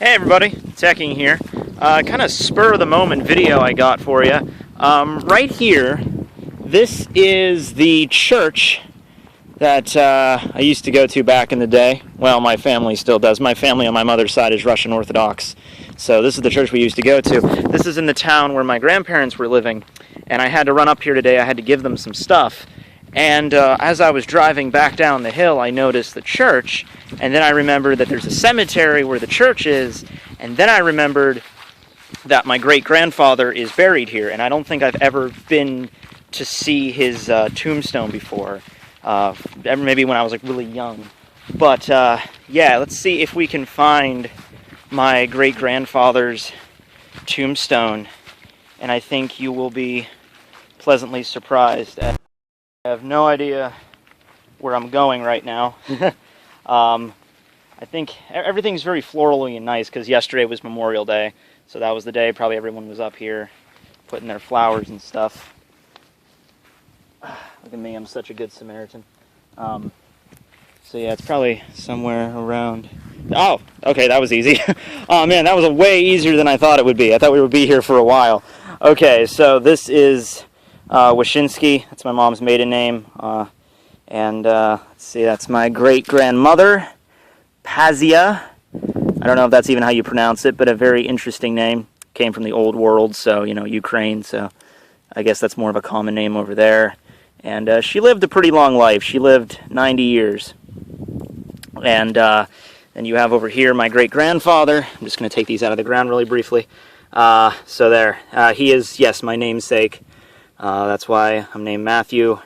Hey everybody, Tekking here. Kind of spur of the moment video I got for you. Right here, this is the church that I used to go to back in the day. Well, my family still does. My family on my mother's side is Russian Orthodox. So this is the church we used to go to. This is in the town where my grandparents were living. And I had to run up here today. I had to give them some stuff. And as I was driving back down the hill, I noticed the church, and then I remembered that there's a cemetery where the church is, and then I remembered that my great-grandfather is buried here, and I don't think I've ever been to see his tombstone before, maybe when I was like really young. But yeah, let's see if we can find my great-grandfather's tombstone, and I think you will be pleasantly surprised at. I have no idea where I'm going right now. I think everything's very florally and nice because yesterday was Memorial Day, so that was the day probably everyone was up here putting their flowers and stuff. Look at me, I'm such a good Samaritan. So yeah, it's probably somewhere around... Oh, okay, that was easy. Oh man, that was way easier than I thought it would be. I thought we would be here for a while. Okay, so this is... Wyszynski, that's my mom's maiden name, and let's see, that's my great-grandmother, Pazia. I don't know if that's even how you pronounce it, but a very interesting name. Came from the old world, so, you know, Ukraine, so I guess that's more of a common name over there. And she lived a pretty long life. She lived 90 years. And then you have over here my great-grandfather. I'm just going to take these out of the ground really briefly. So there, he is, yes, my namesake. That's why I'm named Matthew.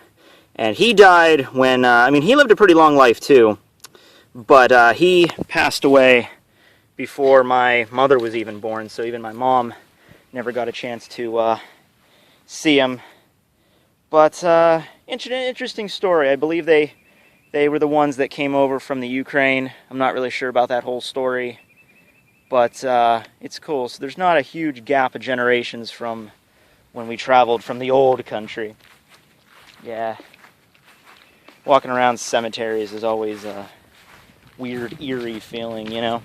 And he died when, I mean, he lived a pretty long life too, but he passed away before my mother was even born, so even my mom never got a chance to see him. But interesting story. I believe they were the ones that came over from the Ukraine. I'm not really sure about that whole story, but it's cool. So there's not a huge gap of generations from when we traveled from the old country. Yeah. Walking around cemeteries is always a weird, eerie feeling, you know?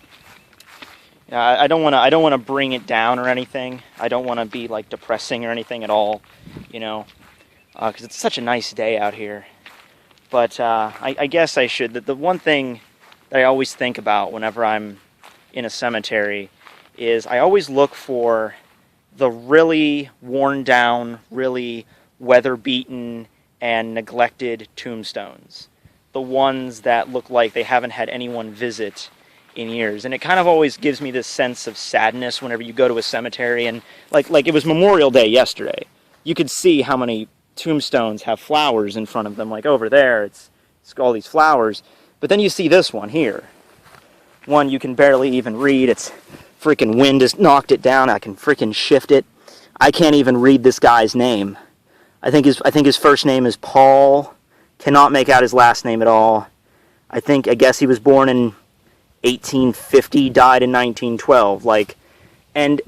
I don't want to bring it down or anything. I don't want to be like depressing or anything at all, you know? Because it's such a nice day out here. But I guess I should. The one thing that I always think about whenever I'm in a cemetery is I always look for the really worn down, really weather-beaten and neglected tombstones. The ones that look like they haven't had anyone visit in years. And it kind of always gives me this sense of sadness whenever you go to a cemetery. And like it was Memorial Day yesterday. You could see how many tombstones have flowers in front of them. Like over there, it's got all these flowers. But then you see this one here. One you can barely even read. It's freaking wind has knocked it down. I can freaking shift it. I can't even read this guy's name. I think his first name is Paul. Cannot make out his last name at all. I guess he was born in 1850, died in 1912. Like, and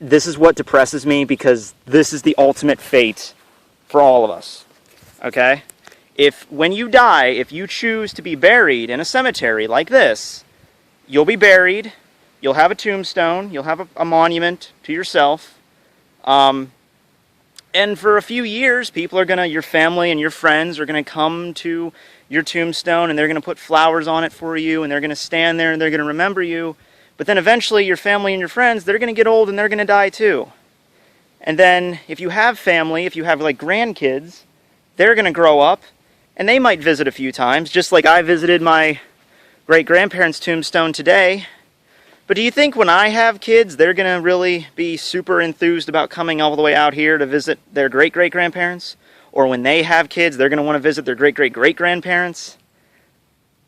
this is what depresses me because this is the ultimate fate for all of us. Okay? When you die, if you choose to be buried in a cemetery like this, you'll be buried. You'll have a tombstone, you'll have a monument to yourself, and for a few years, your family and your friends are gonna come to your tombstone and they're gonna put flowers on it for you and they're gonna stand there and they're gonna remember you, but then eventually your family and your friends, they're gonna get old and they're gonna die too. And then if you have family, if you have like grandkids, they're gonna grow up and they might visit a few times, just like I visited my great-grandparents' tombstone today. But do you think when I have kids, they're going to really be super enthused about coming all the way out here to visit their great-great-grandparents? Or when they have kids, they're going to want to visit their great-great-great-grandparents?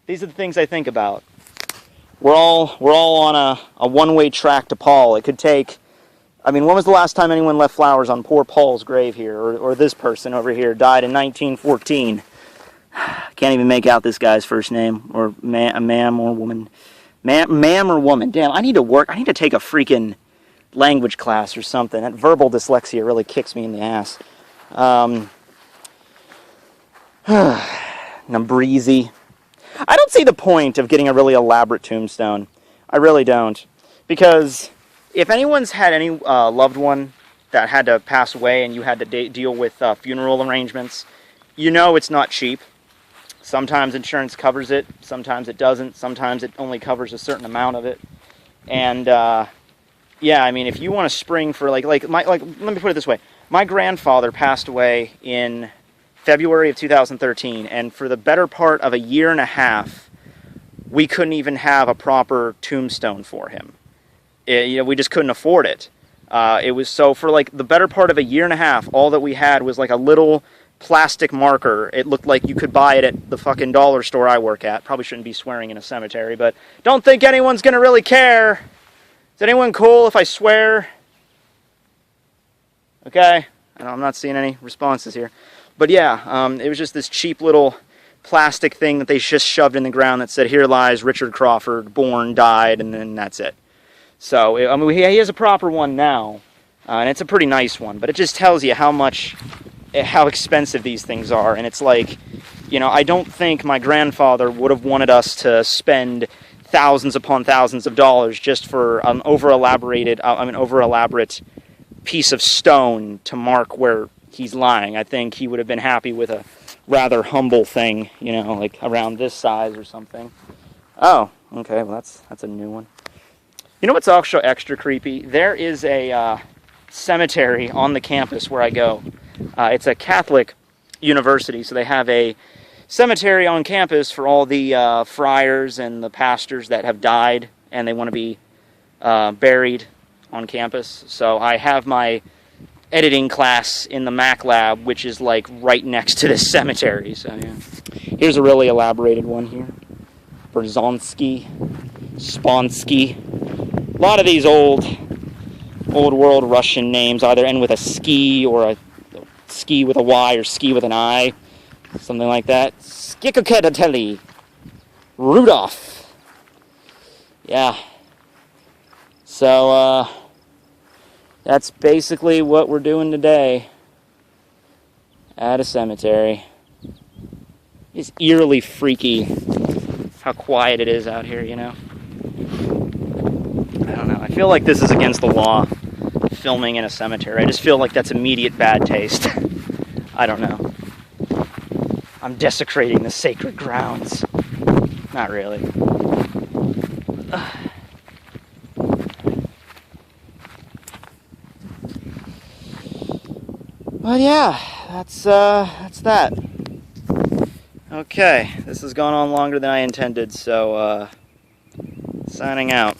These are the things I think about. We're all on a one-way track to Paul. It could take... I mean, when was the last time anyone left flowers on poor Paul's grave here? Or this person over here died in 1914. Can't even make out this guy's first name. Or a ma'am or woman. Ma'am or woman. Damn, I need to take a freaking language class or something. That verbal dyslexia really kicks me in the ass. Namesake. I don't see the point of getting a really elaborate tombstone. I really don't. Because if anyone's had any loved one that had to pass away and you had to deal with funeral arrangements, you know it's not cheap. Sometimes insurance covers it, sometimes it doesn't, sometimes it only covers a certain amount of it. And yeah, I mean, if you want to spring for let me put it this way. My grandfather passed away in February of 2013, and for the better part of a year and a half, we couldn't even have a proper tombstone for him. We just couldn't afford it. It was so for like the better part of a year and a half, all that we had was like a little plastic marker. It looked like you could buy it at the fucking dollar store I work at. Probably shouldn't be swearing in a cemetery, but don't think anyone's gonna really care. Is anyone cool if I swear? Okay, I'm not seeing any responses here. But yeah, it was just this cheap little plastic thing that they just shoved in the ground that said, "Here lies Richard Crawford, born, died," and then that's it. So, I mean, he has a proper one now, and it's a pretty nice one, but it just tells you how expensive these things are. And it's like, I don't think my grandfather would have wanted us to spend thousands upon thousands of dollars just for an over-elaborate piece of stone to mark where he's lying. I think he would have been happy with a rather humble thing, like around this size or something. Oh, okay, well that's a new one. You know what's also extra creepy? There is a cemetery on the campus where I go. It's a Catholic university, so they have a cemetery on campus for all the friars and the pastors that have died, and they want to be buried on campus. So I have my editing class in the Mac lab, which is like right next to this cemetery. So yeah. Here's a really elaborated one here. Berzonsky, Sponsky. A lot of these old world Russian names either end with a ski or a ski with a Y or ski with an I. Something like that. Skikoketatelli. Rudolph. Yeah. So, that's basically what we're doing today at a cemetery. It's eerily freaky how quiet it is out here, I don't know. I feel like this is against the law, filming in a cemetery. I just feel like that's immediate bad taste. I don't know. I'm desecrating the sacred grounds. Not really. But yeah, that's that. Okay, this has gone on longer than I intended, so signing out.